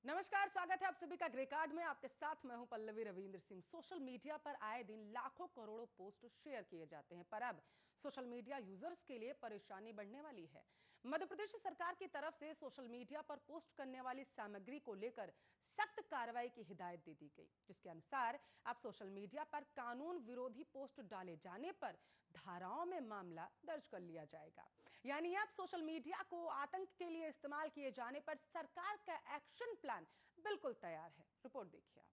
नमस्कार, स्वागत है आप सभी का ग्रे कार्ड में। आपके साथ मैं हूं पल्लवी रविंद्र सिंह। सोशल मीडिया पर आए दिन लाखों करोड़ों पोस्ट शेयर किए जाते हैं, पर अब सोशल मीडिया यूजर्स के लिए परेशानी बढ़ने वाली है। मध्य प्रदेश सरकार की तरफ से सोशल मीडिया पर पोस्ट करने वाली सामग्री को लेकर सख्त कार्रवाई की हिदायत दे दी गई, जिसके अनुसार अब सोशल मीडिया पर कानून विरोधी पोस्ट डाले जाने पर धाराओं में मामला दर्ज कर लिया जाएगा। यानी अब सोशल मीडिया को आतंक के लिए इस्तेमाल किए जाने पर सरकार का एक्शन प्लान बिल्कुल तैयार है। रिपोर्ट देखिए आप।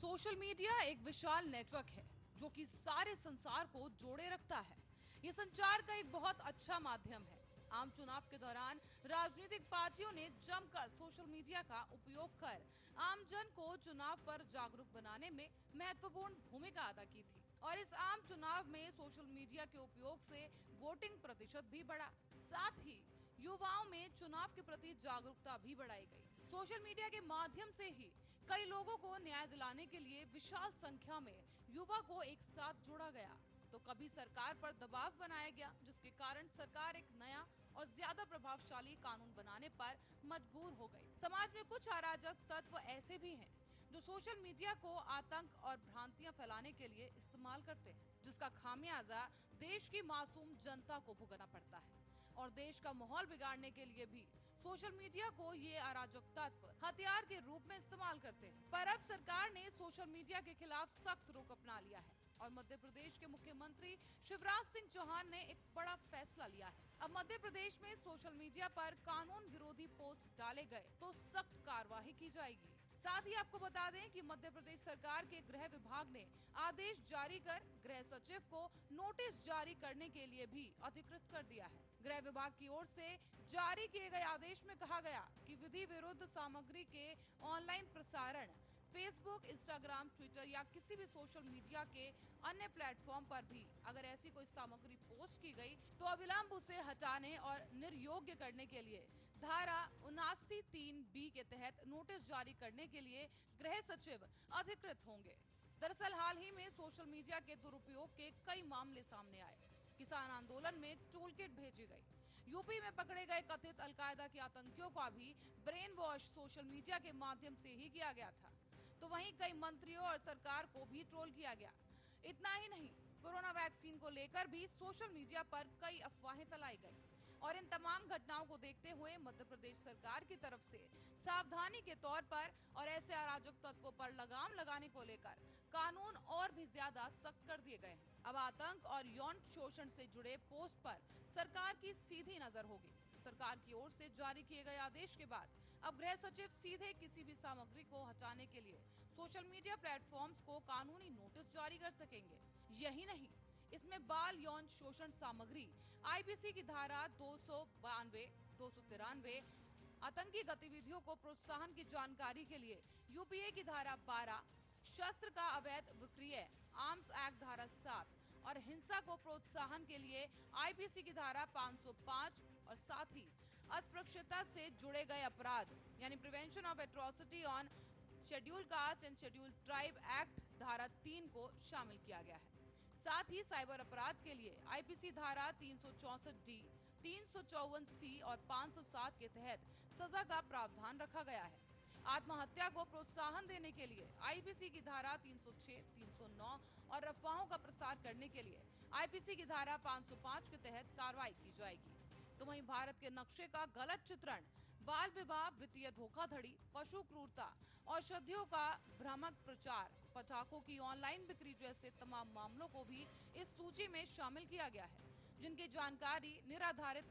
सोशल मीडिया एक विशाल नेटवर्क है जो कि सारे संसार को जोड़े रखता है। ये संचार का एक बहुत अच्छा माध्यम है। आम चुनाव के दौरान राजनीतिक पार्टियों ने जमकर सोशल मीडिया का उपयोग कर आम जन को चुनाव पर जागरूक बनाने में महत्वपूर्ण भूमिका अदा की थी। और इस आम चुनाव में सोशल मीडिया के उपयोग से वोटिंग प्रतिशत भी बढ़ा, साथ ही युवाओं में चुनाव के प्रति जागरूकता भी बढ़ाई गई। सोशल मीडिया के माध्यम से ही कई लोगों को न्याय दिलाने के लिए विशाल संख्या में युवा को एक साथ जोड़ा गया, तो कभी सरकार पर दबाव बनाया गया, जिसके कारण सरकार एक नया और ज्यादा प्रभावशाली कानून बनाने पर मजबूर हो गई। समाज में कुछ अराजक तत्व ऐसे भी हैं जो सोशल मीडिया को आतंक और भ्रांतियां फैलाने के लिए इस्तेमाल करते हैं, जिसका खामियाजा देश की मासूम जनता को भुगतना पड़ता है। और देश का माहौल बिगाड़ने के लिए भी सोशल मीडिया को ये अराजक तत्व हथियार के रूप में इस्तेमाल करते हैं। पर अब सरकार ने सोशल मीडिया के खिलाफ सख्त रुख अपना लिया है और मध्य प्रदेश के मुख्यमंत्री शिवराज सिंह चौहान ने एक बड़ा फैसला लिया है। अब मध्य प्रदेश में सोशल मीडिया पर कानून विरोधी पोस्ट डाले गए तो सख्त कार्रवाई की जाएगी। साथ ही आपको बता दें कि मध्य प्रदेश सरकार के गृह विभाग ने आदेश जारी कर गृह सचिव को नोटिस जारी करने के लिए भी अधिकृत कर दिया है। गृह विभाग की ओर से जारी किए गए आदेश में कहा गया कि विधि विरुद्ध सामग्री के ऑनलाइन प्रसारण फेसबुक, इंस्टाग्राम, ट्विटर या किसी भी सोशल मीडिया के अन्य प्लेटफॉर्म पर भी अगर ऐसी कोई सामग्री पोस्ट की गई तो अविलंब उसे हटाने और निर्योग्य करने के लिए धारा 79(3)(b) के तहत नोटिस जारी करने के लिए गृह सचिव अधिकृत होंगे। दरअसल हाल ही में सोशल मीडिया के दुरुपयोग के कई मामले सामने आए। किसान आंदोलन में टूल किट भेजी गई। यूपी में पकड़े गए कथित अलकायदा के आतंकियों का भी ब्रेन वॉश सोशल मीडिया के माध्यम से ही किया गया था। तो वहीं कई मंत्रियों और सरकार को भी ट्रोल किया गया। इतना ही नहीं, कोरोना वैक्सीन को लेकर भी सोशल मीडिया पर कई अफवाहें फैलाई गई। और इन तमाम घटनाओं को देखते हुए मध्य प्रदेश सरकार की तरफ से सावधानी के तौर पर और ऐसे अराजक तत्वों पर लगाम लगाने को लेकर कानून और भी ज्यादा सख्त कर दिए गए हैं। अब आतंक और यौन शोषण से जुड़े पोस्ट पर सरकार की सीधी नजर होगी। सरकार की ओर से जारी किए गए आदेश के बाद अब गृह सचिव सीधे किसी भी सामग्री को हटाने के लिए सोशल मीडिया प्लेटफॉर्म्स को कानूनी नोटिस जारी कर सकेंगे। यही नहीं, इसमें बाल यौन शोषण सामग्री आईपीसी की धारा 292, 293, आतंकी गतिविधियों को प्रोत्साहन की जानकारी के लिए यूपीए की धारा 12, शस्त्र का अवैध विक्रय आर्म्स एक्ट धारा 7 और हिंसा को प्रोत्साहन के लिए आईपीसी की धारा 505 और साथ ही अस्पृश्यता से जुड़े गए अपराध यानी prevention of atrocity on schedule caste and schedule tribe act धारा 3 को शामिल किया गया है। साथ ही साइबर अपराध के लिए आईपीसी धारा 364D, 354C और 507 के तहत सजा का प्रावधान रखा गया है। आत्महत्या को प्रोत्साहन देने के लिए आईपीसी की धारा 306, 309 और अफवाहों का प्रसार करने के लिए आईपीसी की धारा 505 के तहत कार्रवाई की जाएगी। तो वहीं भारत के नक्शे का गलत चित्रण, बाल विवाह, वित्तीय धोखाधड़ी, पशु क्रूरता, औषधियों का भ्रामक प्रचार, पटाखों की ऑनलाइन बिक्री जैसे तमाम मामलों को भी इस सूची में शामिल किया गया है, जिनकी जानकारी निराधारित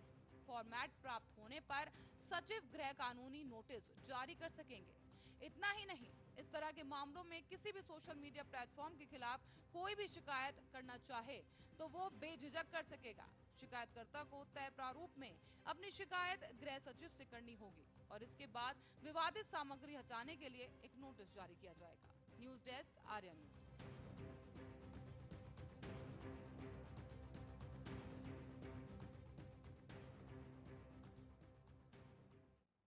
फॉर्मेट प्राप्त होने पर सचिव गृह कानूनी नोटिस जारी कर सकेंगे। इतना ही नहीं, इस तरह के मामलों में किसी भी सोशल मीडिया प्लेटफॉर्म के खिलाफ कोई भी शिकायत करना चाहे तो वो बेझिझक कर सकेगा। शिकायतकर्ता को तय प्रारूप में अपनी शिकायत गृह सचिव से करनी होगी और इसके बाद विवादित सामग्री हटाने के लिए एक नोटिस जारी किया जाएगा। News desk, Arya news.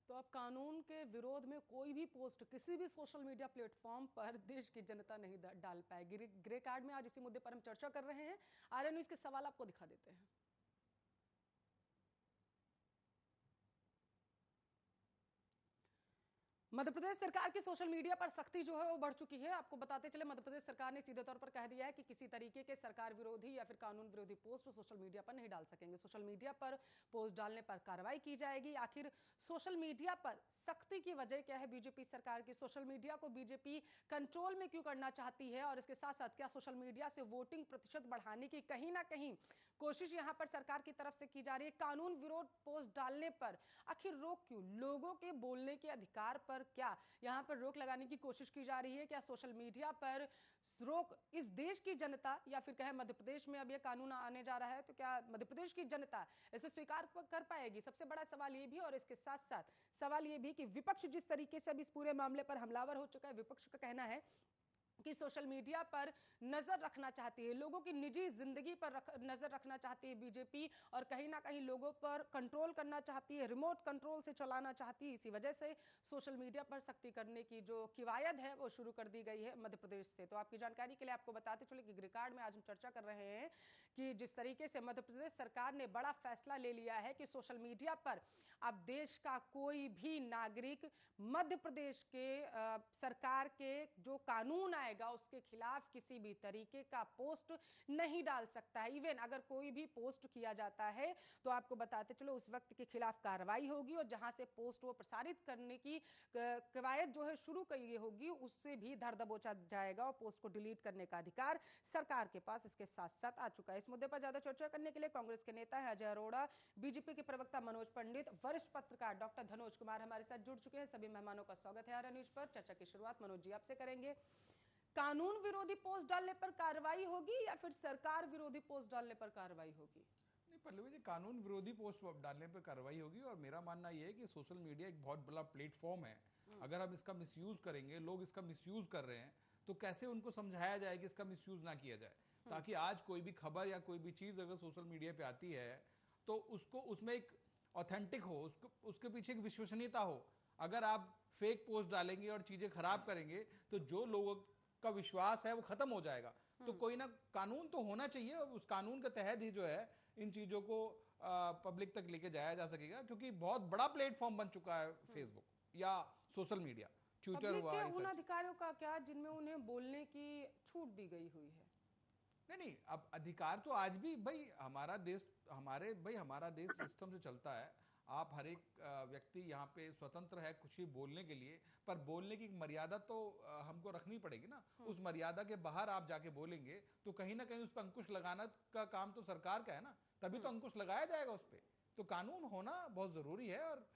तो तो अब कानून के विरोध में कोई भी पोस्ट किसी भी सोशल मीडिया प्लेटफॉर्म पर देश की जनता नहीं डाल पाएगी। ग्रे कार्ड में आज इसी मुद्दे पर हम चर्चा कर रहे हैं। आर्यन न्यूज के सवाल आपको दिखा देते हैं। मध्य प्रदेश सरकार की सोशल मीडिया पर सख्ती जो है वो बढ़ चुकी है। आपको बताते चले, मध्य प्रदेश सरकार ने सीधे तौर पर कह दिया है कि किसी तरीके के सरकार विरोधी या फिर कानून विरोधी पोस्ट सोशल मीडिया पर नहीं डाल सकेंगे। सोशल मीडिया पर पोस्ट डालने पर कार्रवाई की जाएगी। आखिर सोशल मीडिया पर सख्ती की वजह क्या है बीजेपी सरकार की? सोशल मीडिया को बीजेपी कंट्रोल में क्यों करना चाहती है? और इसके साथ साथ क्या सोशल मीडिया से वोटिंग प्रतिशत बढ़ाने की कहीं ना कहीं कोशिश यहां पर सरकार की तरफ से की जा रही है? कानून विरोध पोस्ट डालने पर आखिर रोक क्यों? लोगों के बोलने के अधिकार पर क्या यहां पर रोक लगाने की कोशिश की जा रही है? क्या सोशल मीडिया पर रोक इस देश की जनता या फिर कहे मध्य प्रदेश में अब यह कानून आने जा रहा है तो क्या मध्य प्रदेश की जनता इसे स्वीकार कर पाएगी? सबसे बड़ा सवाल ये भी, और इसके साथ साथ सवाल ये भी कि विपक्ष जिस तरीके से अब इस पूरे मामले पर हमलावर हो चुका है, विपक्ष का कहना है कि सोशल मीडिया पर नजर रखना चाहती है, लोगों की निजी जिंदगी पर नजर रखना चाहती है बीजेपी, और कहीं ना कहीं लोगों पर कंट्रोल करना चाहती है, रिमोट कंट्रोल से चलाना चाहती है। इसी वजह से सोशल मीडिया पर सख्ती करने की जो कवायद है वो शुरू कर दी गई है मध्य प्रदेश से। तो आपकी जानकारी के लिए आपको बताते चले कि ग्रे कार्ड में आज हम चर्चा कर रहे हैं कि जिस तरीके से मध्य प्रदेश सरकार ने बड़ा फैसला ले लिया है कि सोशल मीडिया पर अब देश का कोई भी नागरिक मध्य प्रदेश के सरकार के जो कानून आएगा उसके खिलाफ किसी भी तरीके का पोस्ट नहीं डाल सकता है। इवन अगर कोई भी पोस्ट किया जाता है तो आपको बताते चलो उस वक्त के खिलाफ कार्रवाई होगी, और जहां से पोस्ट वो प्रसारित करने की कवायद जो है शुरू की होगी उससे भी धर दबोचा जाएगा, और पोस्ट को डिलीट करने का अधिकार सरकार के पास इसके साथ साथ आ चुका है। इस मुद्दे पर ज्यादा चर्चा करने के लिए कांग्रेस के नेता है अजय अरोड़ा, बीजेपी के प्रवक्ता मनोज पंडित, वरिष्ठ पत्रकार डॉक्टर धनोज कुमार हमारे साथ जुड़ चुके हैं। सभी मेहमानों का स्वागत है आर्यन न्यूज पर। चर्चा की शुरुआत मनोज जी आपसे करेंगे। कानून विरोधी पोस्ट डालने पर कार्रवाई होगी या फिर सरकार विरोधी पोस्ट डालने पर कार्रवाई होगी? नहीं पल्लवी जी, कानून विरोधी पोस्ट डालने पर कार्रवाई होगी, और मेरा मानना यह है कि सोशल मीडिया एक बहुत बड़ा प्लेटफॉर्म है। अगर हम इसका मिसयूज करेंगे, लोग इसका मिसयूज कर रहे हैं, तो कैसे उनको समझाया जाए कि इसका मिसयूज ना किया जाए, ताकि आज कोई भी खबर या कोई भी चीज अगर सोशल मीडिया पे आती है तो उसको उसमें एक ऑथेंटिक हो, उसके पीछे एक विश्वसनीयता हो। अगर आप फेक पोस्ट डालेंगे और चीजें खराब करेंगे तो जो लोगों का विश्वास है वो खत्म हो जाएगा। तो कोई ना कानून तो होना चाहिए, और उस कानून के तहत ही जो है इन चीजों को पब्लिक तक लेके जाया जा सकेगा, क्योंकि बहुत बड़ा प्लेटफॉर्म बन चुका है फेसबुक या सोशल मीडिया। ट्विटर हुआ, उन अधिकारियों का क्या जिनमें उन्हें बोलने की छूट दी गई हुई है? नहीं, अब अधिकार तो आज भी भाई हमारा देश सिस्टम से चलता है। आप हर एक व्यक्ति यहाँ पे स्वतंत्र है कुछ ही बोलने के लिए, पर बोलने की मर्यादा तो हमको रखनी पड़ेगी ना। उस मर्यादा के बाहर आप जाके बोलेंगे तो कहीं ना कहीं उस पर अंकुश लगाना का काम तो सरकार का है ना, तभी तो अंकुश लगाया जाएगा उस पर। तो कानून होना बहुत जरूरी है, और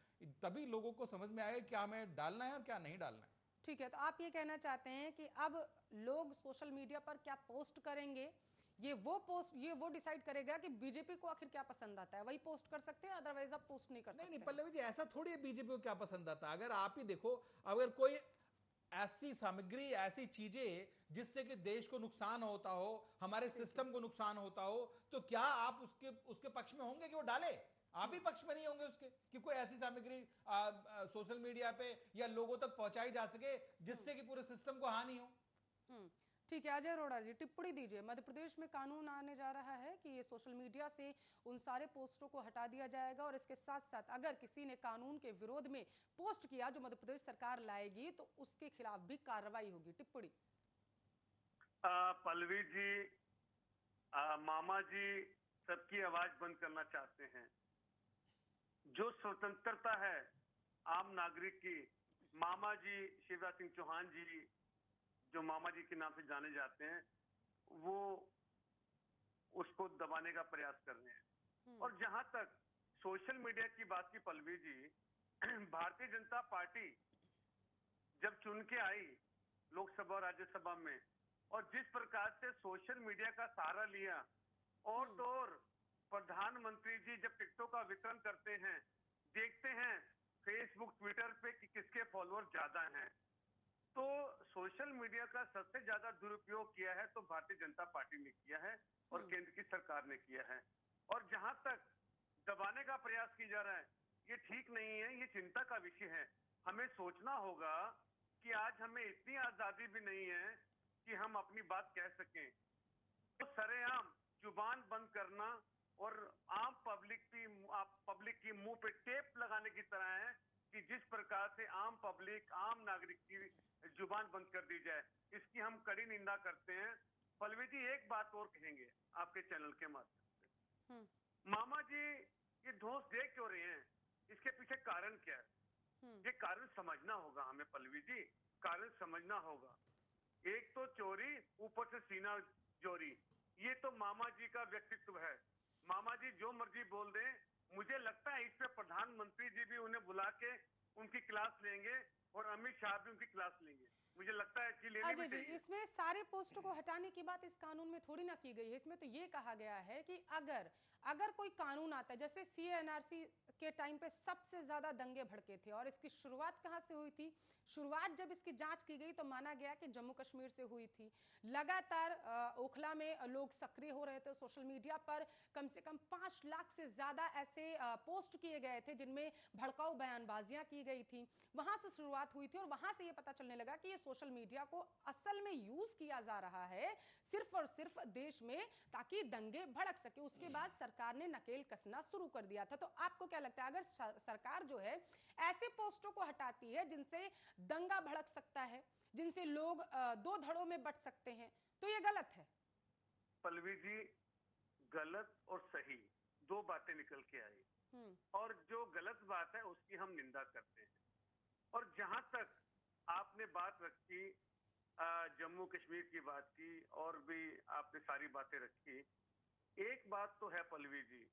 तभी लोगों को समझ में आएगा क्या हमें डालना है और क्या नहीं डालना है। ठीक है, तो आप ये कहना चाहते हैं कि अब लोग सोशल मीडिया पर क्या पोस्ट करेंगे ये वो डिसाइड करेगा कि बीजेपी को आखिर क्या पसंद आता है, वही पोस्ट कर सकते हैं, अदरवाइज आप पोस्ट नहीं कर सकते। नहीं पल्लवी जी, ऐसा थोड़ी है बीजेपी को क्या पसंद आता है। अगर आप ही देखो, अगर कोई ऐसी सामग्री, ऐसी चीजें जिससे कि देश को नुकसान होता हो, हमारे सिस्टम को नुकसान होता हो, तो क्या आप उसके पक्ष में होंगे कि वो डाले? आप ही पक्ष में नहीं होंगे उसके कि कोई ऐसी सामग्री सोशल मीडिया पे या लोगों तक पहुंचाई जा सके जिससे कि पूरे सिस्टम को हानि हो। ठीक है, अजय अरोड़ा जी टिप्पणी दीजिए। मध्य प्रदेश में कानून आने जा रहा है कि ये सोशल मीडिया से उन सारे पोस्टों को हटा दिया जाएगा, और इसके साथ साथ अगर किसी ने कानून के विरोध में पोस्ट किया जो मध्य प्रदेश सरकार लाएगी तो उसके खिलाफ भी कार्रवाई होगी। टिप्पणी। पल्लवी जी, मामा जी सबकी आवाज बंद करना चाहते हैं। जो स्वतंत्रता है आम नागरिक की, मामा जी शिवराज सिंह चौहान जी जो मामा जी के नाम से जाने जाते हैं, वो उसको दबाने का प्रयास कर रहे हैं। और जहां तक सोशल मीडिया की बात की पल्लवी जी, भारतीय जनता पार्टी जब चुन के आई लोकसभा और राज्यसभा में, और जिस प्रकार से सोशल मीडिया का सहारा लिया, और तो और प्रधानमंत्री जी जब टिकटों का वितरण करते हैं, देखते हैं फेसबुक ट्विटर पे कि किसके फॉलोअर ज्यादा हैं, तो सोशल मीडिया का सबसे ज्यादा दुरुपयोग किया है तो भारतीय जनता पार्टी ने किया है और केंद्र की सरकार ने किया है। और जहां तक दबाने का प्रयास किया जा रहा है, ये ठीक नहीं है, ये चिंता का विषय है। हमें सोचना होगा कि आज हमें इतनी आजादी भी नहीं है कि हम अपनी बात कह सकें। तो सरेआम जुबान बंद करना और आम पब्लिक की मुंह पे टेप लगाने की तरह है कि जिस प्रकार से आम पब्लिक, आम नागरिक की जुबान बंद कर दी जाए, इसकी हम कड़ी निंदा करते हैं। पल्लवी जी, एक बात और कहेंगे आपके चैनल के माध्यम से। मामा जी ये दोष दे क्यों रहे हैं, इसके पीछे कारण क्या है? ये कारण समझना होगा हमें पल्लवी जी, कारण समझना होगा। एक तो चोरी, ऊपर से सीना चोरी, ये तो मामा जी का व्यक्तित्व है। मामा जी जो मर्जी बोल दें, मुझे लगता है इस पे प्रधानमंत्री जी भी उन्हें बुला के उनकी क्लास लेंगे और अमित शाह भी उनकी क्लास लेंगे। मुझे लगता है कि लेनी भी अजय जी, चाहिए। इसमें सारे पोस्टों को हटाने की बात इस कानून में थोड़ी ना की गई है। इसमें तो ये कहा गया है कि अगर कोई कानून आता है, जैसे सीएनआरसी के टाइम पे सबसे ज्यादा दंगे भड़के थे, और इसकी शुरुआत कहां से हुई थी? शुरुआत जब इसकी जांच की गई तो माना गया कि जम्मू कश्मीर से हुई थी। लगातार ओखला में लोग सक्रिय हो रहे थे। सोशल मीडिया पर कम से कम 5 लाख से ज्यादा ऐसे पोस्ट किए गए थे जिनमें भड़काऊ बयानबाजियां की गई थी। वहां से शुरुआत हुई थी और वहां से ये पता चलने लगा कि ये सोशल मीडिया को असल में यूज किया जा रहा है सिर्फ और सिर्फ देश में, ताकि दंगे भड़क सके। उसके बाद सरकार ने नकेल कसना शुरू कर दिया था। तो आपको क्या लगता है, अगर सरकार जो है ऐसे पोस्टों को हटाती है जिनसे दंगा भड़क सकता है, जिनसे लोग दो धड़ों में बट सकते हैं, तो ये गलत है? पल्लवी जी, गलत और सही दो बातें निकल के आई, और जो गलत बात है उसकी हम निंदा करते हैं। और जहां तक आपने बात रखी, जम्मू कश्मीर की बात की, और भी आपने सारी बातें रखी, एक बात तो है पल्लवी जी,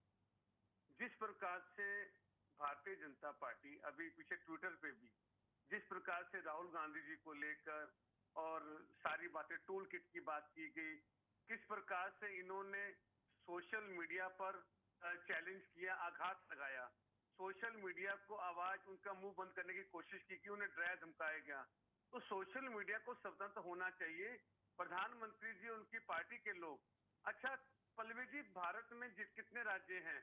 जिस प्रकार से भारतीय जनता पार्टी अभी पीछे ट्विटर पे भी जिस प्रकार से राहुल गांधी जी को लेकर और सारी बातें, टूल किट की बात की गई, किस प्रकार से इन्होंने सोशल मीडिया पर चैलेंज किया, आघात लगाया, सोशल मीडिया को आवाज, उनका मुंह बंद करने की कोशिश की कि उन्हें डराया धमकाया गया। तो सोशल मीडिया को स्वतंत्र होना चाहिए। प्रधानमंत्री जी, उनकी पार्टी के लोग, अच्छा पल्लवी जी, भारत में कितने राज्य हैं,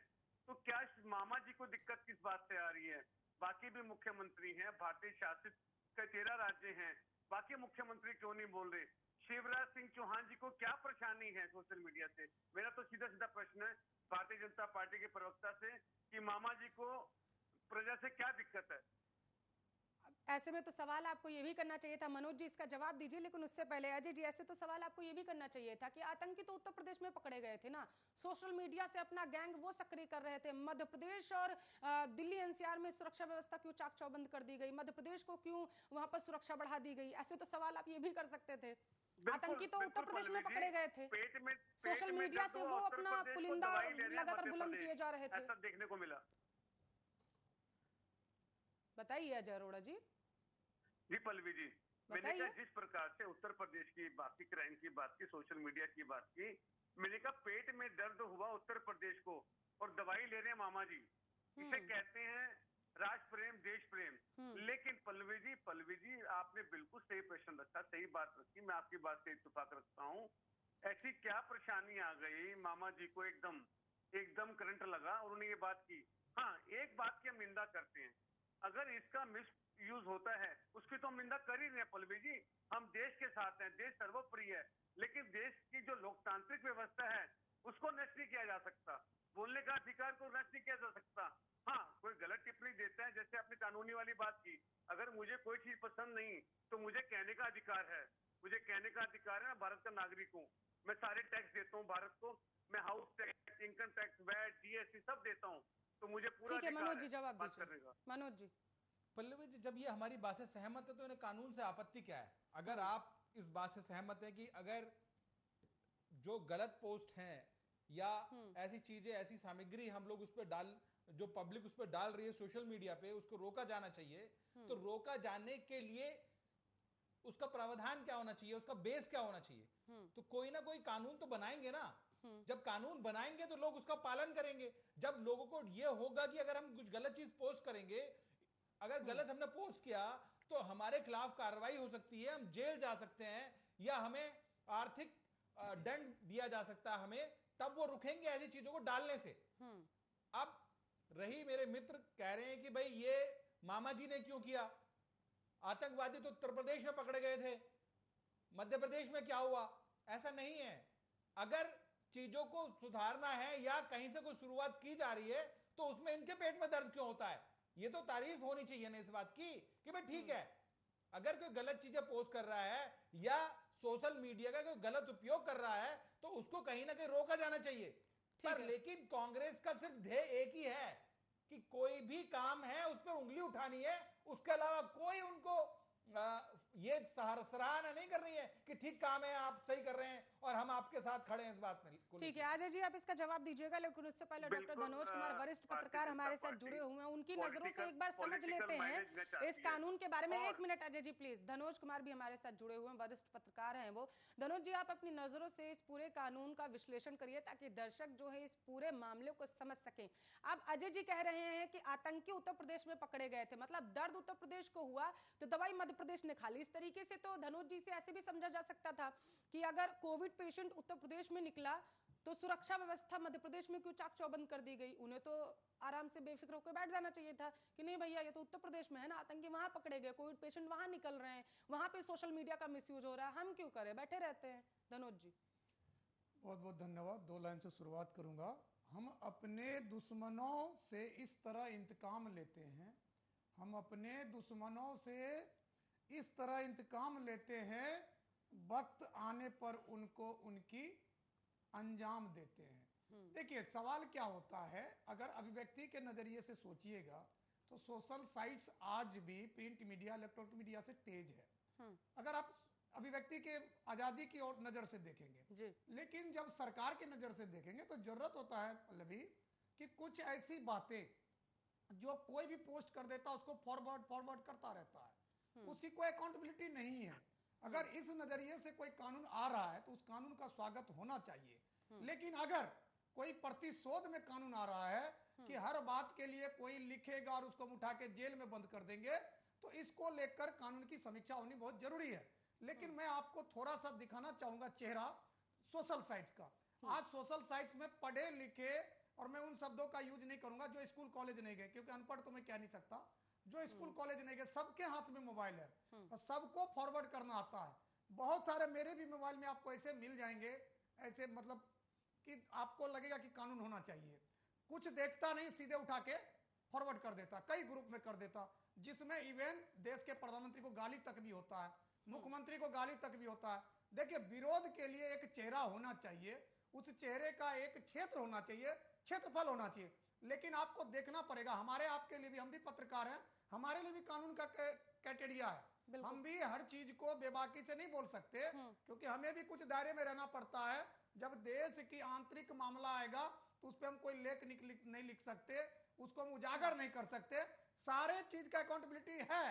तो क्या इस मामा जी को दिक्कत किस बात से आ रही है? बाकी भी मुख्यमंत्री हैं, भारतीय शासित के 13 राज्य हैं, बाकी मुख्यमंत्री क्यों नहीं बोल रहे? शिवराज सिंह चौहान जी को क्या परेशानी है सोशल मीडिया से? मेरा तो सीधा सीधा प्रश्न है भारतीय जनता पार्टी के प्रवक्ता से कि मामा जी को प्रजा से क्या दिक्कत है? ऐसे में तो सवाल आपको ये भी करना चाहिए था, मनोज जी इसका जवाब दीजिए, लेकिन उससे पहले अजय जी, ऐसे तो सवाल आपको ये भी करना चाहिए था कि आतंकी तो उत्तर प्रदेश में पकड़े गए थे ना, सोशल मीडिया से अपना गैंग वो सक्रिय कर रहे थे। मध्य प्रदेश और दिल्ली एनसीआर में सुरक्षा व्यवस्था क्यों चाक चौबंद कर दी गई? मध्य प्रदेश को क्यों वहां पर सुरक्षा बढ़ा दी गई? ऐसे तो सवाल आप ये भी कर सकते थे। आतंकी तो उत्तर प्रदेश में पकड़े गए थे, सोशल मीडिया से वो अपना पुलिंदा लगातार बुलंद किए जा रहे थे। ऐसा देखने को मिला। बताइए अजय अरोड़ा जी। जी पल्लवी जी, मैंने कहा जिस प्रकार से उत्तर प्रदेश की बात की, क्राइम की बात की, सोशल मीडिया की बात की, मैंने कहा पेट में दर्द हुआ उत्तर प्रदेश को और दवाई ले रहे हैं मामा जी। इसे कहते हैं राष्ट्र प्रेम, देश प्रेम। लेकिन पल्लवी जी आपने बिल्कुल सही प्रश्न रखा, सही बात रखी, मैं आपकी बात से इत्तेफाक रखता हूँ। ऐसी क्या परेशानी आ गई, मामा जी को एकदम करंट लगा और उन्होंने ये बात की। हाँ, एक बात की हम निंदा करते हैं, अगर इसका मिस यूज होता है उसकी तो हम निंदा कर ही रहे हैं पल्लवी जी। हम देश के साथ हैं, देश सर्वोपरि है, लेकिन देश की जो लोकतांत्रिक व्यवस्था है उसको नष्ट नहीं किया जा सकता, बोलने का अधिकार को नष्ट नहीं किया जा सकता। हाँ, कोई गलत टिप्पणी देता है, जैसे आपने कानूनी वाली बात की, अगर मुझे कोई चीज पसंद नहीं तो मुझे कहने का अधिकार है, मुझे कहने का अधिकार है। मैं भारत का नागरिक हूँ, मैं सारे टैक्स देता हूँ भारत को, मैं house tax, income tax, VAT, GST सब देता हूँ, तो मुझे पूरा ठीक है मनोज जी, अधिकार जवाब बात दीजिए। करने का। मनोज जी। पल्लवी जी, जब ये हमारी बात से सहमत है तो इन्हें कानून से आपत्ति क्या है? अगर आप इस बात से सहमत है कि अगर जो गलत पोस्ट हैं या ऐसी चीजें, ऐसी सामग्री हम लोग उस पर जो पब्लिक उस पर डाल रही है सोशल मीडिया पे, उसको रोका जाना चाहिए, तो रोका जाने के लिए उसका प्रावधान क्या होना चाहिए, उसका बेस क्या होना चाहिए? तो कोई ना कोई कानून तो बनाएंगे ना। जब कानून बनाएंगे तो लोग उसका पालन करेंगे। जब लोगों को यह होगा कि अगर हम कुछ गलत चीज पोस्ट करेंगे, अगर गलत हमने पोस्ट किया तो हमारे खिलाफ कार्रवाई हो सकती है, हम जेल जा सकते हैं या हमें आर्थिक दंड दिया जा सकता है हमें, तब वो रुकेंगे ऐसी चीजों को डालने से। अब रही मेरे मित्र कह रहे हैं कि भाई ये मामा जी ने क्यों किया, आतंकवादी तो उत्तर प्रदेश में पकड़े गए थे, मध्य प्रदेश में क्या हुआ? ऐसा नहीं है। अगर चीजों को सुधारना है या कहीं से कोई शुरुआत की जा रही है तो उसमें इनके पेट में दर्द क्यों होता है? ये तो तारीफ होनी चाहिए ना इस बात की कि भाई ठीक है, अगर कोई गलत चीजें पोस्ट कर रहा है या सोशल मीडिया का कोई गलत उपयोग कर रहा है तो उसको कहीं ना कहीं रोका जाना चाहिए। पर लेकिन कांग्रेस का सिर्फ ध्येय एक ही है कि कोई भी काम है उस पर उंगली उठानी है, उसके अलावा कोई उनको ये सराहना नहीं कर रही है कि ठीक काम है, आप सही कर रहे हैं और हम आपके साथ खड़े हैं इस बात में। ठीक है अजय जी, आप इसका जवाब दीजिएगा, लेकिन उससे पहले डॉक्टर धनोज कुमार वरिष्ठ पत्रकार हमारे साथ जुड़े हुए हैं, उनकी नजरों से एक बार समझ लेते हैं इस कानून के बारे में। एक मिनट अजय जी प्लीज। धनोज कुमार भी हमारे साथ जुड़े हुए हैं, वरिष्ठ पत्रकार हैं वो। धनोज जी, आप अपनी नजरों से इस पूरे कानून का विश्लेषण करिए ताकि दर्शक जो है इस पूरे मामले को समझ सकें। अब अजय जी कह रहे हैं कि आतंकी उत्तर प्रदेश में पकड़े गए थे, मतलब दर्द उत्तर प्रदेश को हुआ तो दवाई मध्य प्रदेश ने खा ली। इस तरीके से तो धनोज जी से ऐसे भी समझा जा सकता था कि अगर कोविड पेशेंट उत्तर प्रदेश में निकला तो सुरक्षा व्यवस्था मध्य प्रदेश में क्यों चाक चौबंद कर दी गई? उन्हें तो आराम से बेफिक्र होकर बैठ जाना चाहिए था कि नहीं भैया ये तो उत्तर प्रदेश में है ना, आतंकी वहां पकड़े गए, कोविड पेशेंट वहां निकल रहे हैं, वहां पे सोशल मीडिया का मिसयूज हो रहा है, हम क्यों करें, बैठे रहते हैं। धनोज जी बहुत बहुत धन्यवाद। 2 लाइन से शुरुआत करूंगा। हम अपने दुश्मनों से इस तरह इंतकाम लेते हैं, हम अपने दुश्मनों से इस तरह इंतकाम लेते हैं, वक्त आने पर उनको उनकी अंजाम देते हैं। देखिए सवाल क्या होता है, अगर अभिव्यक्ति के नजरिए से सोचिएगा तो सोशल साइट्स आज भी प्रिंट मीडिया इलेक्ट्रॉनिक मीडिया से तेज है, अगर आप अभिव्यक्ति के आजादी की ओर नजर से देखेंगे जी। लेकिन जब सरकार की नजर से देखेंगे तो जरूरत होता है पल्लवी कि कुछ ऐसी बातें जो कोई भी पोस्ट कर देता है उसको फॉरवर्ड करता रहता है, उसकी कोई अकाउंटेबिलिटी नहीं है। अगर इस नजरिए से कोई कानून आ रहा है तो उस कानून का स्वागत होना चाहिए, लेकिन अगर कोई प्रतिशोध में कानून आ रहा है कि हर बात के लिए कोई लिखेगा और उसको उठा के जेल में बंद कर देंगे, तो इसको लेकर कानून की समीक्षा होनी बहुत जरूरी है। लेकिन मैं आपको थोड़ा सा दिखाना चाहूंगा चेहरा सोशल साइट्स का। आज सोशल साइट्स में पढ़े लिखे, और मैं उन शब्दों का यूज नहीं करूंगा जो स्कूल कॉलेज नहीं गए, क्योंकि अनपढ़ तो मैं कह नहीं सकता, जो स्कूल कॉलेज नहीं गए सबके हाथ में मोबाइल है और सबको फॉरवर्ड करना आता है। बहुत सारे मेरे भी मोबाइल में आपको ऐसे मिल जाएंगे, ऐसे मतलब कि आपको लगेगा कि कानून होना चाहिए, कुछ देखता नहीं सीधे उठा के फॉरवर्ड कर देता, कई ग्रुप में कर देता, जिसमें इवन देश के प्रधानमंत्री को गाली तक भी होता है, मुख्यमंत्री को गाली तक भी होता है। देखिए विरोध के लिए एक चेहरा होना चाहिए, उस चेहरे का एक क्षेत्र होना चाहिए, क्षेत्रफल होना चाहिए। लेकिन आपको देखना पड़ेगा, हमारे आपके लिए भी, हम भी पत्रकार हैं, हमारे लिए भी कानून का क्राइटेरिया है, हम भी हर चीज को बेबाकी से नहीं बोल सकते, क्योंकि हमें भी कुछ दायरे में रहना पड़ता है। जब देश की आंतरिक मामला आएगा तो उस पर हम कोई लेख नहीं लिख सकते, उसको हम उजागर नहीं कर सकते, सारे चीज का अकाउंटेबिलिटी है।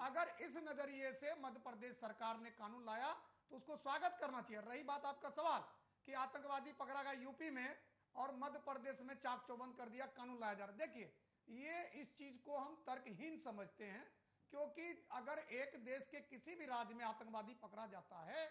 अगर इस नजरिए से मध्य प्रदेश सरकार ने कानून लाया तो उसको स्वागत करना चाहिए। रही बात आपका सवाल कि आतंकवादी पकड़ा गया यूपी में और मध्य प्रदेश में चाक चौबंद कर दिया, कानून लाया जा रहा है, देखिए ये इस चीज को हम तर्कहीन समझते हैं, क्योंकि अगर एक देश के किसी भी राज्य में आतंकवादी पकड़ा जाता है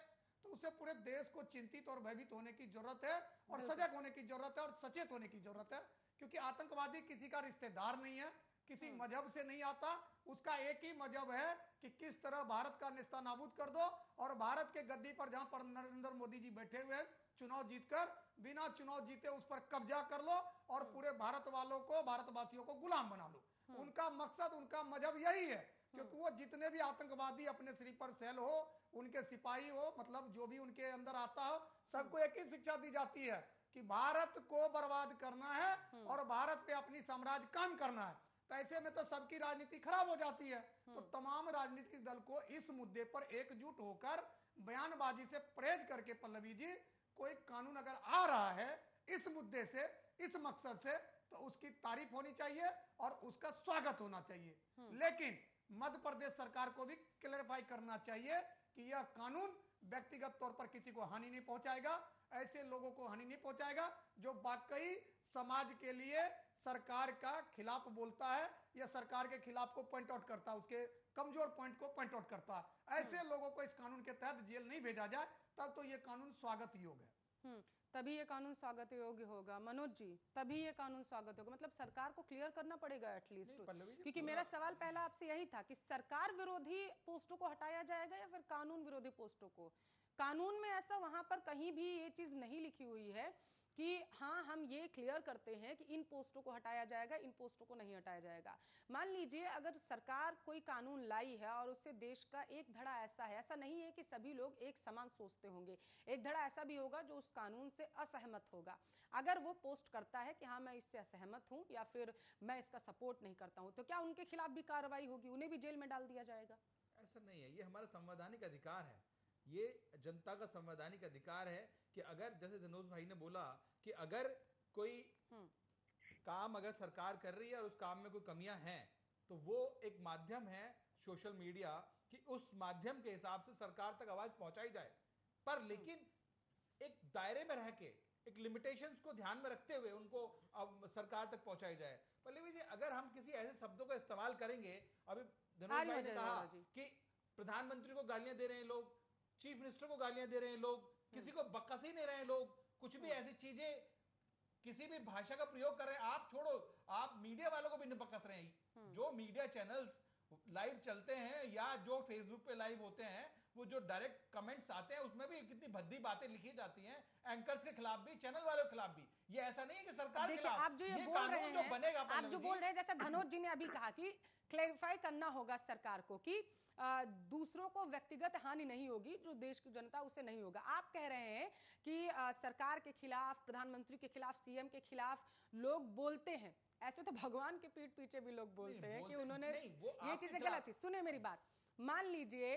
तो उसे पूरे देश को चिंतित और भयभीत होने की जरूरत है और सजग होने की जरूरत है और सचेत होने की जरूरत है, क्योंकि आतंकवादी किसी का रिश्तेदार नहीं है, किसी मजहब से नहीं आता, उसका एक ही मजहब है कि किस तरह भारत का नेस्तनाबूद कर दो और भारत के गद्दी पर जहां पर नरेंद्र मोदी जी बैठे हुए हैं चुनाव जीतकर, बिना चुनाव जीते उस पर कब्जा कर लो और पूरे भारत वालों को, भारतवासियों को गुलाम बना लो। उनका मकसद, उनका मजहब यही है, क्योंकि वो जितने भी आतंकवादी अपने स्लीपर सेल हो, उनके सिपाही हो, मतलब जो भी उनके अंदर आता हो, सबको एक ही शिक्षा दी जाती है कि भारत को बर्बाद करना है और भारत पे अपनी साम्राज्य कायम करना है। तो ऐसे में तो सबकी राजनीति खराब हो जाती है। तो तमाम राजनीतिक दल को इस मुद्दे पर एकजुट होकर बयानबाजी से परहेज करके पल्लवी जी, कोई कानून अगर आ रहा है इस मुद्दे से, इस मकसद से, तो उसकी तारीफ होनी चाहिए और उसका स्वागत होना चाहिए। लेकिन मध्य प्रदेश सरकार को भी क्लैरिफाई करना चाहिए कि यह कानून व्यक्तिगत तौर पर किसी को हानि नहीं पहुंचाएगा, ऐसे लोगों को हानि नहीं पहुंचाएगा जो वाकई समाज के लिए सरकार का खिलाफ बोलता है या सरकार के खिलाफ को पॉइंट आउट करता है, उसके कमजोर पॉइंट को पॉइंट आउट करता है। ऐसे लोगों को इस कानून के तहत जेल नहीं भेजा जाए, तब तो ये कानून स्वागत योग्य है। तभी ये कानून स्वागत योग्य होगा। मनोज जी, तभी ये कानून स्वागत होगा, मतलब सरकार को क्लियर करना पड़ेगा एटलीस्ट, क्योंकि मेरा सवाल पहला आपसे यही था कि सरकार विरोधी पोस्टों को हटाया जाएगा या फिर कानून विरोधी पोस्टों को। कानून में ऐसा वहां पर कहीं भी ये चीज नहीं लिखी हुई है कि हाँ हम ये क्लियर करते हैं कि इन पोस्टों को हटाया जाएगा, इन पोस्टों को नहीं हटाया जाएगा। मान लीजिए अगर सरकार कोई कानून लाई है और उससे देश का एक धड़ा ऐसा है, ऐसा नहीं है कि सभी लोग एक समान सोचते होंगे, एक धड़ा ऐसा भी होगा जो उस कानून से असहमत होगा। अगर वो पोस्ट करता है कि हाँ मैं इससे असहमत हूँ या फिर मैं इसका सपोर्ट नहीं करता हूँ, तो क्या उनके खिलाफ भी कार्रवाई होगी, उन्हें भी जेल में डाल दिया जाएगा? ऐसा नहीं है, ये हमारा संवैधानिक अधिकार है, ये जनता का संवैधानिक अधिकार है कि अगर जैसे धनोज भाई ने बोला कि अगर कोई काम अगर सरकार कर रही है और उस काम में कोई कमियां हैं तो वो एक माध्यम है सोशल मीडिया कि उस माध्यम के हिसाब से सरकार तक आवाज पहुंचाई जाए, पर लेकिन एक दायरे में रह के एक लिमिटेशंस को ध्यान में रखते हुए उनको सरकार तक पहुंचाई जाए। पल्लवी जी, अगर हम किसी ऐसे शब्दों का इस्तेमाल करेंगे, अभी धनोज भाई ने कहा कि प्रधानमंत्री को गालियां दे रहे हैं लोग, चीफ मिनिस्टर को गालियां दे रहे हैं लोग, किसी को बकस ही नहीं रहे हैं लोग, कुछ भी ऐसी चीजें किसी भी भाषा का प्रयोग कर रहे हैं। आप छोड़ो, आप मीडिया वालों को भी नहीं बकस रहे हैं। जो मीडिया चैनल्स लाइव चलते हैं या जो फेसबुक पे लाइव होते हैं, वो जो डायरेक्ट कमेंट्स आते हैं उसमें भी कितनी भद्दी बातें लिखी जाती हैं, एंकर्स के खिलाफ भी, चैनल वालों के खिलाफ भी। ये ऐसा नहीं है कि सरकार के खिलाफ। आप जो ये बोल रहे हैं, आप जो बोल रहे हैं, जैसे धनोज जी ने अभी कहा कि क्लैरिफाई करना होगा सरकार को कि दूसरों को व्यक्तिगत हानि नहीं होगी, जो देश की जनता उसे नहीं होगा। आप कह रहे हैं कि सरकार के खिलाफ, प्रधानमंत्री के खिलाफ, सीएम के खिलाफ लोग बोलते हैं। ऐसे तो भगवान के पीठ पीछे भी लोग बोलते हैं कि उन्होंने ये चीजें गलत थी। सुने मेरी बात, मान लीजिए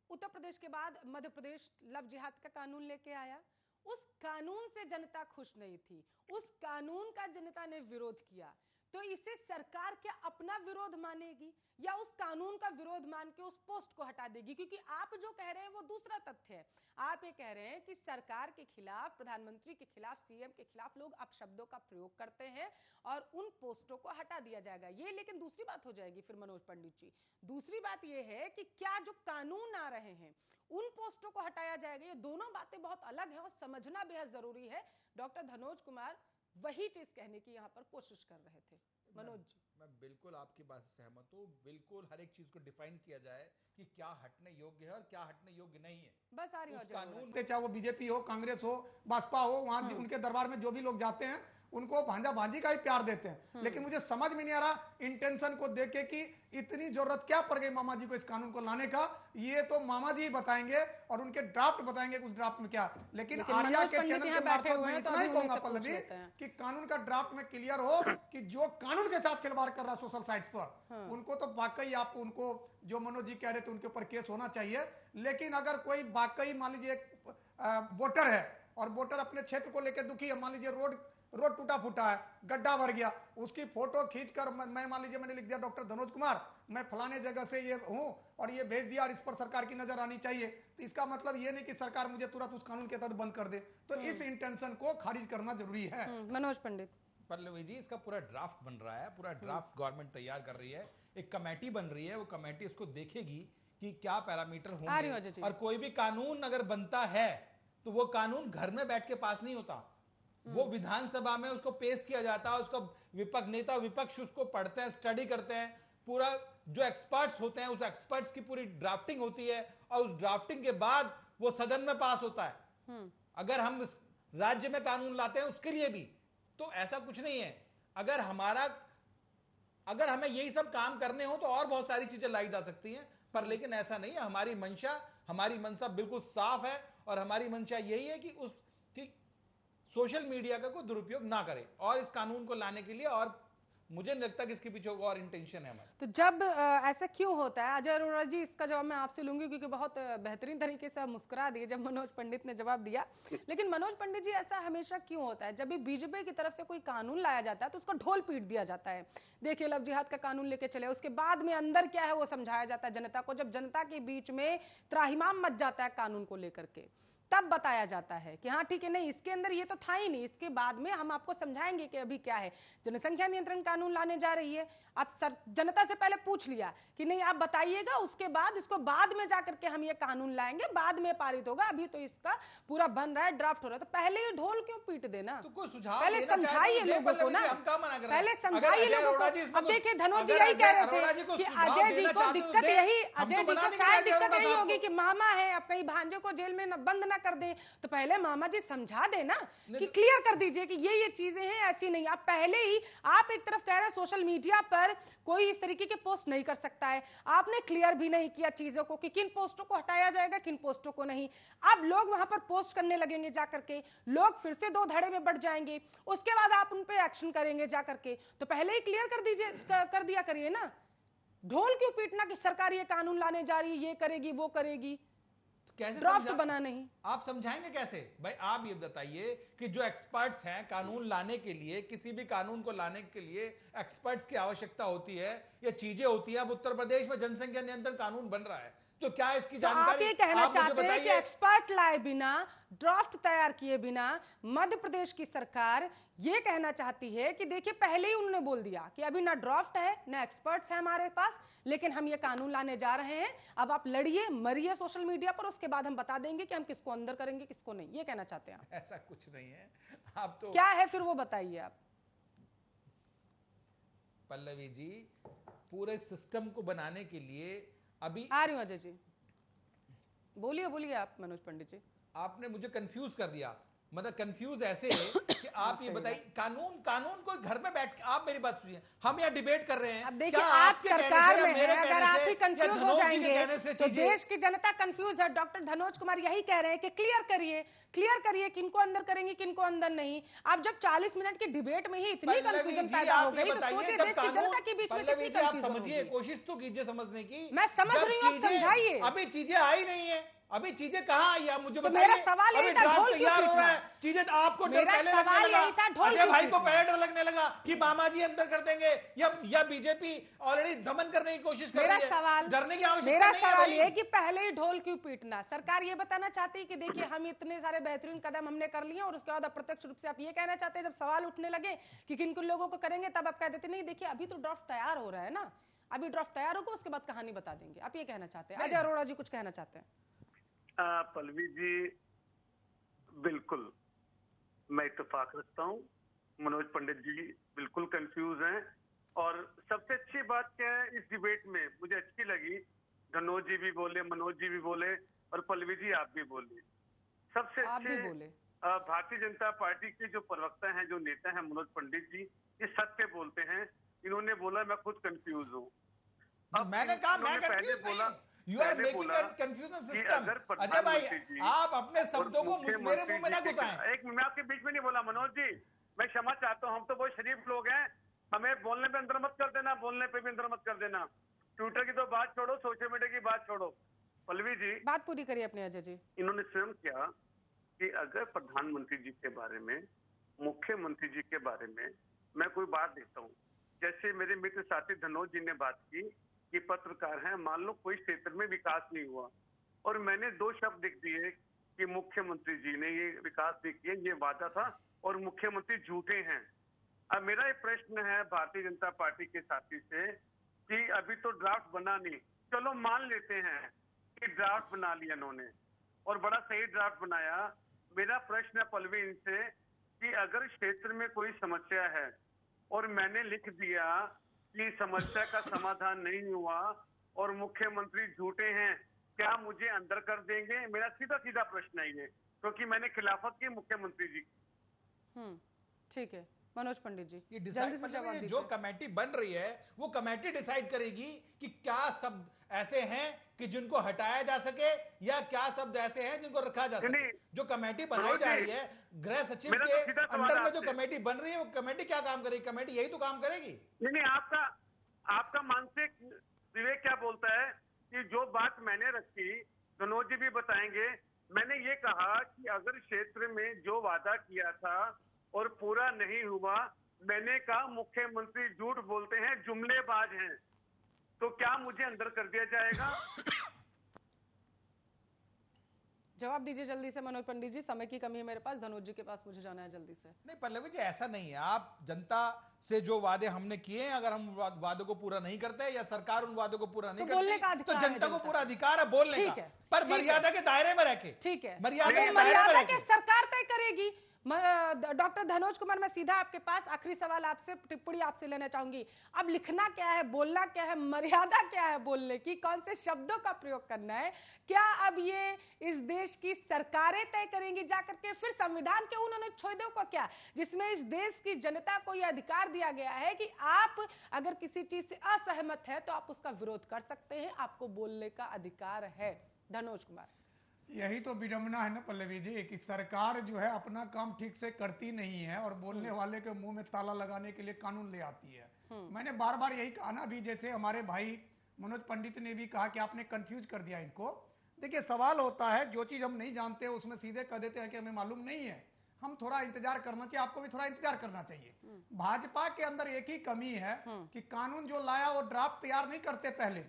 उत्तर प्रदेश के बाद मध्य प्रदेश लव जिहाद का कानून लेके आया, उस कानून से जनता खुश नहीं थी, उस कानून का जनता ने विरोध किया, तो इसे सरकार क्या अपना विरोध मानेगी या उस कानून का विरोध मान के उस पोस्ट को हटा देगी? क्योंकि आप जो कह रहे हैं वो दूसरा तथ्य है। आप ये कह रहे हैं कि सरकार के खिलाफ, प्रधानमंत्री के खिलाफ, सीएम के खिलाफ लोग अपशब्दों का प्रयोग करते हैं और उन पोस्टों को हटा दिया जाएगा। ये लेकिन दूसरी बात हो जाएगी फिर मनोज पंडित जी। दूसरी बात ये है कि क्या जो कानून आ रहे हैं उन पोस्टों को हटाया जाएगा? ये दोनों बातें बहुत अलग हैं और समझना बेहद जरूरी है। डॉक्टर धनोज कुमार वही चीज कहने की यहाँ पर कोशिश कर रहे थे। मनोज जी, मैं बिल्कुल आपकी बात से सहमत हूँ। बिल्कुल हर एक चीज को डिफाइन किया जाए कि क्या हटने योग्य है और क्या हटने योग्य नहीं है। बस आ रही हो कानून, चाहे वो बीजेपी हो, कांग्रेस हो, बसपा हो, वहां उनके दरबार में जो भी लोग जाते हैं उनको भांजा भांजी का ही प्यार देते हैं। लेकिन मुझे समझ में नहीं आ रहा इंटेंशन को देख के कि इतनी जरूरत क्या पड़ गई मामा जी को इस कानून को लाने का। ये तो मामा जी बताएंगे और उनके ड्राफ्ट बताएंगे उस ड्राफ्ट में क्या। लेकिन आर्या के चैनल के मार्फत मैं इतना ही कहूंगा पल्लवी कि कानून का ड्राफ्ट में क्लियर हो कि जो कानून के साथ खिलवाड़ कर रहा है सोशल साइट्स पर, उनको तो वाकई आप उनको जो मनोज जी कह रहे थे उनके ऊपर केस होना चाहिए। लेकिन अगर कोई वाकई मान लीजिए एक वोटर है और वोटर अपने क्षेत्र को लेकर दुखी है, मान लीजिए रोड टूटा फूटा है, गड्ढा भर गया, उसकी फोटो खींचकर मैं मान लीजिए मैंने लिख दिया डॉक्टर धनोज कुमार मैं फलाने जगह से ये हूं और ये भेज दिया और इस पर सरकार की नजर आनी चाहिए, तो इसका मतलब ये नहीं कि सरकार मुझे तुरंत उस कानून के तहत बंद कर दे। तो इस इंटेंशन को खारिज करना जरूरी है। मनोज पंडित, पल्लवी जी, इसका पूरा ड्राफ्ट बन रहा है, पूरा ड्राफ्ट गवर्नमेंट तैयार कर रही है, एक कमेटी बन रही है, वो कमेटी इसको देखेगी कि क्या पैरामीटर होंगे। और कोई भी कानून अगर बनता है तो वो कानून घर में बैठ के पास नहीं होता, वो विधानसभा में उसको पेश किया जाता है, उसको विपक्ष नेता विपक्ष उसको पढ़ते हैं, स्टडी करते हैं, पूरा जो एक्सपर्ट्स होते हैं उस एक्सपर्ट्स की पूरी ड्राफ्टिंग होती है और उस ड्राफ्टिंग के बाद वो सदन में पास होता है। अगर हम राज्य में कानून लाते हैं उसके लिए भी तो ऐसा कुछ नहीं है। अगर हमें यही सब काम करने हो तो और बहुत सारी चीजें लाई जा सकती हैं, पर लेकिन ऐसा नहीं है। हमारी मंशा बिल्कुल साफ है और हमारी मंशा यही है कि सोशल मीडिया का कोई दुरुपयोग ना करे और इस कानून को लाने के लिए, और मुझे नहीं लगता कि इसके पीछे और इंटेंशन है हमारा। तो जब ऐसा क्यों होता है, अजय अरोड़ा जी, इसका जवाब मैं आपसे लूंगी क्योंकि बहुत बेहतरीन तरीके से आप मुस्कुरा दिए जब मनोज पंडित ने जवाब दिया। लेकिन मनोज पंडित जी, ऐसा हमेशा क्यों होता है जब भी बीजेपी की तरफ से कोई कानून लाया जाता है तो उसका ढोल पीट दिया जाता है? देखिए, लव जिहाद का कानून लेके चले, उसके बाद में अंदर क्या है वो समझाया जाता है जनता को, जब जनता के बीच में त्राहिमाम मच जाता है कानून को लेकर के। तब बताया जाता है कि हाँ ठीक है, नहीं इसके अंदर ये तो था ही नहीं, इसके बाद में हम आपको समझाएंगे कि अभी क्या है। जनसंख्या नियंत्रण कानून लाने जा रही है, आप जनता से पहले पूछ लिया कि नहीं आप बताइएगा, उसके बाद इसको बाद में जाकर के हम ये कानून लाएंगे, बाद में पारित होगा, अभी तो इसका पूरा बन रहा है, ड्राफ्ट हो रहा है। तो पहले ही ढोल क्यों पीट देना? तो कोई सुझाव पहले देना समझाइए चाहे तो लोगों को ना, पहले समझाइए लोगों को। अब देखिए धनोज जी यही कह रहे थे कि अजय जी को दिक्कत यही, अजय जी को शायद दिक्कत यही होगी कि मामा है, अब कहीं भांजे को जेल में बंद ना कर दे, तो पहले मामा जी समझा देना कि क्लियर कर दीजिए कि ये चीजें हैं, ऐसी नहीं। आप पहले ही आप एक तरफ कह रहे हैं सोशल मीडिया पर कोई इस तरीके के पोस्ट नहीं कर सकता है, आपने क्लियर भी नहीं किया चीजों को कि किन पोस्टों को हटाया जाएगा, किन पोस्टों को नहीं। अब लोग वहां पर पोस्ट करने लगेंगे जाकर के, लोग फिर से दो धड़े में बढ़ जाएंगे, उसके बाद आप उन पे एक्शन करेंगे जाकर के। तो पहले ही क्लियर कर दीजिए, कर दिया करिए ना। ढोल क्यों पीटना कि सरकार ये कानून लाने जा रही है, ये करेगी वो करेगी, कैसे ड्राफ्ट बना नहीं। आप समझाएंगे कैसे भाई? आप ये बताइए कि जो एक्सपर्ट्स हैं कानून लाने के लिए, किसी भी कानून को लाने के लिए एक्सपर्ट्स की आवश्यकता होती है या चीजें होती है। अब उत्तर प्रदेश में जनसंख्या नियंत्रण कानून बन रहा है, तो क्या इसकी जानकारी आप ये कहना चाहते हैं कि एक्सपर्ट लाए बिना, ड्राफ्ट तैयार किए बिना मध्य प्रदेश की सरकार ये कहना चाहती है कि देखिए पहले ही उन्होंने बोल दिया कि अभी ना ड्राफ्ट है ना एक्सपर्ट्स है हमारे पास, लेकिन हम ये कानून लाने जा रहे हैं, अब आप लड़िए मरिए सोशल मीडिया पर, उसके बाद हम बता देंगे कि हम किसको अंदर करेंगे किसको नहीं। ये कहना चाहते हैं आप? ऐसा कुछ नहीं है। आप तो क्या है फिर वो बताइए आप। पल्लवी जी, पूरे सिस्टम को बनाने के लिए अभी आ रही हूं अजय जी, बोलिए बोलिए आप मनोज पंडित जी। आपने मुझे कंफ्यूज कर दिया। मतलब कंफ्यूज ऐसे है कि आप ये बताइए कानून कोई घर में बैठ के, आप मेरी बात सुनिए, हम यहाँ डिबेट कर रहे हैं। अब देखिए आप सरकार में हैं, अगर आप ही कंफ्यूज हो जाएंगे तो देश की जनता कंफ्यूज है। डॉक्टर धनोज कुमार यही कह रहे हैं कि क्लियर करिए किनको अंदर करेंगे किनको अंदर नहीं। आप जब 40 मिनट की डिबेट में ही इतनी कंफ्यूजन पैदा हो गई तो सोचिए देश की जनता के बीच में कितनी कंफ्यूजन समझिए, कोशिश तो कीजिए समझने की। मैं समझ रही हूँ, समझाइए। अभी चीजें आई नहीं है, अभी चीजें कहाँ आई आप मुझे तो बताइए। मेरा सवाल यही था, ढोल क्यों तैयार हो रहा है, पीटना? चीजें आपको डर मेरा पहले सवाल लगने यही था, लगा, ढोल अजय क्यों भाई को पीटना? पहले डर लगने लगा कि मामा जी अंदर कर देंगे या बीजेपी ऑलरेडी दमन करने की कोशिश कर रही है। डरने की आवश्यकता मेरा नहीं है सवाल भाई। ये कि पहले ही ढोल क्यों पीटना? सरकार ये बताना चाहती है कि देखिए हम इतने सारे बेहतरीन कदम हमने कर लिए और उसके बाद अप्रत्यक्ष रूप से आप ये कहना चाहते हैं जब सवाल उठने लगे कि किन किन लोगों को करेंगे तब आप कह देते नहीं देखिए अभी तो ड्राफ्ट तैयार हो रहा है ना, अभी ड्राफ्ट तैयार होगा उसके बाद कहानी बता देंगे। आप ये कहना चाहते हैं? अजय अरोड़ा जी कुछ कहना चाहते हैं? पल्लवी जी बिल्कुल मैं इत्तेफाक रखता हूँ, मनोज पंडित जी बिल्कुल कंफ्यूज हैं। और सबसे अच्छी बात क्या है इस डिबेट में मुझे अच्छी लगी, धनोज जी भी बोले, मनोज जी भी बोले और पल्लवी जी आप भी बोले। सबसे अच्छे भारतीय जनता पार्टी के जो प्रवक्ता हैं, जो नेता हैं मनोज पंडित जी, ये सत्य बोलते हैं। इन्होंने बोला मैं खुद कंफ्यूज हूँ। मैंने कहा मैं पहले बोला You are making a confusion system. Ajay भाई आप अपने शब्दों को मेरे मुंह में ना घुसाएं। एक मैं आपके बीच में नहीं बोला मनोज जी, मैं क्षमा चाहता हूँ, हम तो बहुत शरीफ लोग हैं, हमें बोलने पे अंदर मत कर देना, बोलने पे भी अंदर मत कर देना। ट्विटर की तो बात छोड़ो, सोशल मीडिया की बात छोड़ो। पल्लवी जी बात पूरी करिए अपने अजय जी। इन्होंने स्वयं किया कि अगर प्रधानमंत्री जी के बारे में, मुख्यमंत्री जी के बारे में मैं कोई बात देता हूँ, जैसे मेरे मित्र साथी धनोज जी ने बात की कि पत्रकार हैं, मान लो कोई क्षेत्र में विकास नहीं हुआ और मैंने 2 शब्द लिख दिए कि मुख्यमंत्री जी ने ये विकास नहीं किया, ये वादा था और मुख्यमंत्री झूठे हैं। अब मेरा एक प्रश्न है भारतीय जनता पार्टी के साथी से कि अभी तो ड्राफ्ट बना नहीं, चलो मान लेते हैं कि ड्राफ्ट बना लिया इन्होंने और बड़ा सही ड्राफ्ट बनाया। मेरा प्रश्न है पल्लवी इनसे कि अगर क्षेत्र में कोई समस्या है और मैंने लिख दिया कि समस्या का समाधान नहीं हुआ और मुख्यमंत्री झूठे हैं, क्या मुझे अंदर कर देंगे? मेरा सीधा सीधा प्रश्न है ये, क्योंकि मैंने खिलाफत की मुख्यमंत्री जी। ठीक है मनोज पंडित जी, ये डिसाइड जो कमेटी बन रही है वो कमेटी डिसाइड करेगी कि क्या शब्द ऐसे हैं कि जिनको हटाया जा सके या क्या शब्द ऐसे हैं जिनको रखा जा सके। जो कमेटी बनाई जा रही है गृह सचिव के अंडर में, जो कमेटी बन रही है वो कमेटी क्या काम करेगी? कमेटी यही तो काम करेगी। नहीं, आपका मानसिक विवेक क्या बोलता है कि जो बात मैंने रखी, धनोज जी भी बताएंगे, मैंने ये कहा कि अगर क्षेत्र में जो वादा किया था और पूरा नहीं हुआ, मैंने कहा मुख्यमंत्री झूठ बोलते हैं, जुमलेबाज हैं, तो क्या मुझे अंदर कर दिया जाएगा? जवाब दीजिए जल्दी से मनोज पंडित जी, समय की कमी है मेरे पास, धनोज जी के पास मुझे जाना है जल्दी से। नहीं पल्लवी जी, ऐसा नहीं है। आप जनता से जो वादे हमने किए हैं, अगर हम वादों को पूरा नहीं करते या सरकार उन वादों को पूरा नहीं तो बोलने का करती, तो अधिकार है जनता को जनता पूरा का। अधिकार है बोलने ठीक का, है, पर ठीक है। मर्यादा के दायरे में रह के। ठीक है, मर्यादा तो के दायरे में मर्यादा रह के के। सरकार तय करेगी। डॉक्टर धनोज कुमार, मैं सीधा आपके पास आखिरी सवाल आपसे, टिप्पणी आपसे लेना चाहूंगी। अब लिखना क्या है, बोलना क्या है, मर्यादा क्या है बोलने की, कौन से शब्दों का प्रयोग करना है? क्या अब ये इस देश की सरकारें तय करेंगी जाकर के? फिर संविधान के उन अनुच्छेदों को क्या, जिसमें इस देश की जनता को यह अधिकार दिया गया है कि आप अगर किसी चीज से असहमत है तो आप उसका विरोध कर सकते हैं, आपको बोलने का अधिकार है। धनोज कुमार, यही तो विडंबना है ना पल्लवी जी, कि सरकार जो है अपना काम ठीक से करती नहीं है और बोलने वाले के मुंह में ताला लगाने के लिए कानून ले आती है। मैंने बार बार यही कहा ना, अभी जैसे हमारे भाई मनोज पंडित ने भी कहा कि आपने कंफ्यूज कर दिया इनको। देखिए, सवाल होता है, जो चीज हम नहीं जानते उसमें सीधे कह देते हैं कि हमें मालूम नहीं है। हम थोड़ा इंतजार करना चाहिए, आपको भी थोड़ा इंतजार करना चाहिए। भाजपा के अंदर एक ही कमी है कि कानून जो लाया वो ड्राफ्ट तैयार नहीं करते।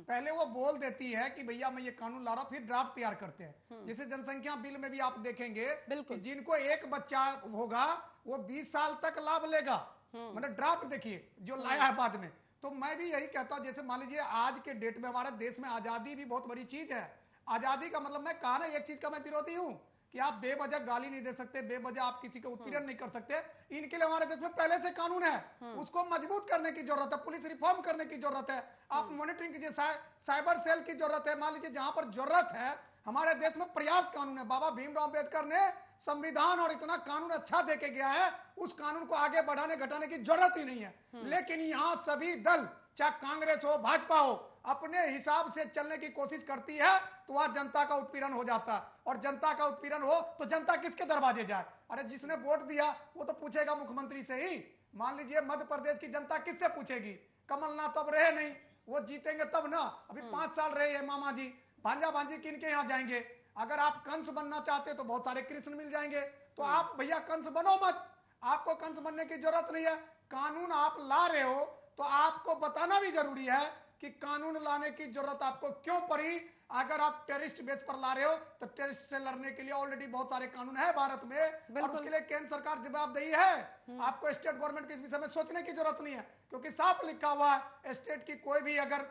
पहले वो बोल देती है कि भैया मैं ये कानून ला रहा हूं, फिर ड्राफ्ट तैयार करते हैं। जैसे जनसंख्या बिल में भी आप देखेंगे कि जिनको एक बच्चा होगा वो 20 साल तक लाभ लेगा। मतलब ड्राफ्ट देखिए जो लाया है बाद में। तो मैं भी यही कहता हूं, जैसे मान लीजिए आज के डेट में हमारे देश में आजादी भी बहुत बड़ी चीज है। आजादी का मतलब, मैं कहा ना, एक चीज का मैं विरोधी हूं कि आप बेवजह गाली नहीं दे सकते, बेवजह आप किसी का उत्पीड़न नहीं कर सकते। इनके लिए हमारे देश में पहले से कानून है, उसको मजबूत करने की जरूरत है, पुलिस रिफॉर्म करने की जरूरत है, आप मॉनिटरिंग कीजिए, साइबर सेल की जरूरत है। मान लीजिए जहां पर जरूरत है, हमारे देश में पर्याप्त कानून है। बाबा भीमराव अंबेडकर ने संविधान और इतना कानून अच्छा देके गया है, उस कानून को आगे बढ़ाने घटाने की जरूरत ही नहीं है। लेकिन यहां सभी दल, चाहे कांग्रेस हो भाजपा हो, अपने हिसाब से चलने की कोशिश करती है, तो वहां जनता का उत्पीड़न हो जाता है। और जनता का उत्पीड़न हो तो जनता किसके दरवाजे जाए? अरे जिसने वोट दिया वो तो पूछेगा मुख्यमंत्री से ही। मान लीजिए मध्य प्रदेश की जनता किससे पूछेगी? कमलनाथ तो अब रहे नहीं, वो जीतेंगे तब ना। अभी 5 साल रहे हैं मामा जी, भांजा भांजी किनके यहाँ जाएंगे? अगर आप कंस बनना चाहते तो बहुत सारे कृष्ण मिल जाएंगे। तो आप भैया कंस बनो मत, आपको कंस बनने की जरूरत नहीं है। कानून आप ला रहे हो तो आपको बताना भी जरूरी है कि कानून लाने की जरूरत आपको क्यों पड़ी। अगर आप टेररिस्ट बेस पर ला रहे हो तो टेररिस्ट से लड़ने के लिए ऑलरेडी बहुत सारे कानून है भारत में, और उसके लिए केंद्र सरकार जवाबदेही है। आपको स्टेट गवर्नमेंट के इस विषय में सोचने की जरूरत नहीं है, क्योंकि साफ लिखा हुआ है, स्टेट की कोई भी अगर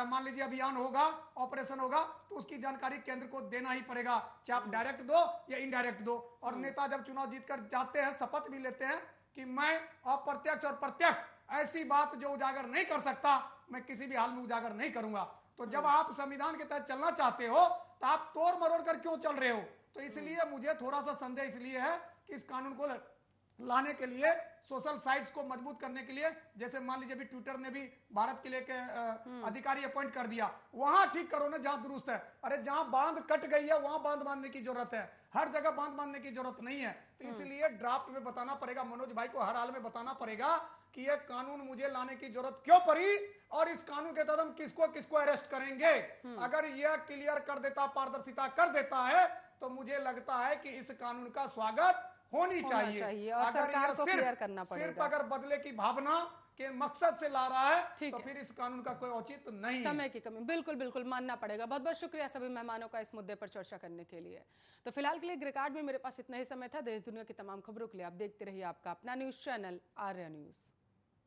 मान लीजिए अभियान होगा, ऑपरेशन होगा, तो उसकी जानकारी केंद्र को देना ही पड़ेगा, चाहे आप डायरेक्ट दो या इनडायरेक्ट दो। और नेता जब चुनाव जीतकर जाते हैं, शपथ भी लेते हैं कि मैं अप्रत्यक्ष और प्रत्यक्ष ऐसी बात जो उजागर नहीं कर सकता, मैं किसी भी हाल में उजागर नहीं करूंगा। तो जब आप संविधान के तहत चलना चाहते हो तो आप तोड़ मरोड़ कर क्यों चल रहे हो? तो इसलिए मुझे थोड़ा सा संदेह इसलिए है कि इस कानून को लाने के लिए, सोशल साइट्स को मजबूत करने के लिए, जैसे मान लीजिए अभी ट्विटर ने भी भारत के लिए के अधिकारी अपॉइंट कर दिया, वहां ठीक करो ना जहां दुरुस्त है। अरे जहां बांध कट गई है वहां बांध बांधने की जरूरत है, हर जगह बांध बांधने की जरूरत नहीं है। तो इसलिए ड्राफ्ट में बताना पड़ेगा, मनोज भाई को हर हाल में बताना पड़ेगा कि यह कानून मुझे लाने की जरूरत क्यों पड़ी और इस कानून के तहत हम किसको किसको अरेस्ट करेंगे। अगर यह क्लियर कर देता, पारदर्शिता कर देता है, तो मुझे लगता है कि इस कानून का स्वागत होनी चाहिए। और अगर सरकार को क्लियर सिर्फ करना पड़ेगा। सिर्फ अगर बदले की भावना के मकसद से ला रहा है तो फिर इस कानून का कोई औचित्य नहीं है। समय की कमी, बिल्कुल बिल्कुल मानना पड़ेगा। बहुत बहुत शुक्रिया सभी मेहमानों का इस मुद्दे पर चर्चा करने के लिए। तो फिलहाल के लिए ग्रे कार्ड में मेरे पास इतना ही समय था। देश दुनिया की तमाम खबरों के लिए आप देखते रहिए आपका अपना न्यूज चैनल आर्या न्यूज।